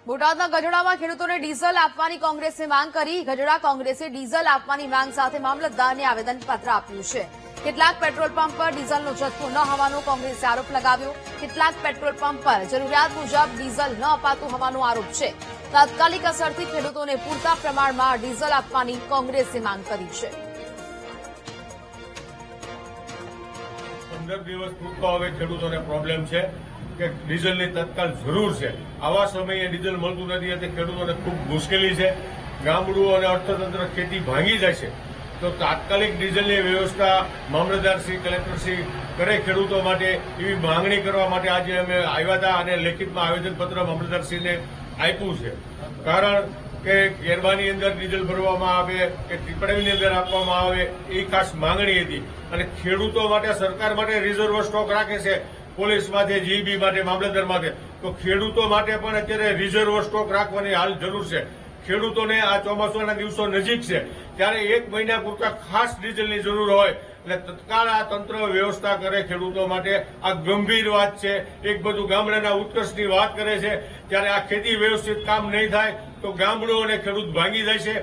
બોટાદના ગઢડામાં ખેડૂતોને ડીઝલ આપવાની કોંગ્રેસે માંગ કરી. ગઢડા કોંગ્રેસે ડીઝલ આપવાની માંગ સાથે મામલતદારને આવેદનપત્ર આપ્યું છે. કેટલાક પેટ્રોલ પંપ પર ડીઝલનો જથ્થો ન હોવાનો કોંગ્રેસે આરોપ લગાવ્યો. કેટલાક પેટ્રોલ પંપ પર જરૂરિયાત મુજબ ડીઝલ ન અપાતું હોવાનો આરોપ છે. તાત્કાલિક અસરથી ખેડૂતોને પૂરતા પ્રમાણમાં ડીઝલ આપવાની કોંગ્રેસે માંગ કરી છે. 15 દિવસ પૂરતો હવે ખેડૂતોને પ્રોબ્લેમ છે કે ડીઝલની તત્કાલ જરૂર છે. આવા સમયે ડીઝલ મળતું નથી એટલે ખેડૂતોને ખૂબ મુશ્કેલી છે. ગામડું અને અર્થતંત્ર ખેતી ભાંગી જાય છે. તો તાત્કાલિક ડીઝલની વ્યવસ્થા મામલતદારશ્રી, કલેક્ટરશ્રી કરે ખેડૂતો માટે એવી માંગણી કરવા માટે આજે અમે આવ્યા હતા અને લેખિતમાં આવેદનપત્ર મામલતદારશ્રીને આપ્યું છે. કારણ કે ગેરબાની અંદર ડીઝલ ભરવામાં આવે કે ટીપડાની અંદર આપવામાં આવે એ ખાસ માંગણી હતી. અને ખેડૂતો માટે સરકાર માટે રિઝર્વ સ્ટોક રાખે છે, પોલીસ માટે, જીબી માટે, મામલતદાર માટે. તો ખેડૂતો માટે પણ અત્યારે રિઝર્વ સ્ટોક રાખવાની હાલ જરૂર છે. ખેડૂતોને આ ચોમાસાના દિવસો નજીક છે ત્યારે 1 મહિના પૂરતા ખાસ ડીઝલની જરૂર હોય એટલે તત્કાળ આ તંત્ર વ્યવસ્થા કરે ખેડૂતો માટે. આ ગંભીર વાત છે. એક બધું ગામડાના ઉત્કર્ષની વાત કરે છે ત્યારે આ ખેતી વ્યવસ્થિત કામ નહીં થાય તો ગામડું અને ખેડૂત ભાંગી જાય છે.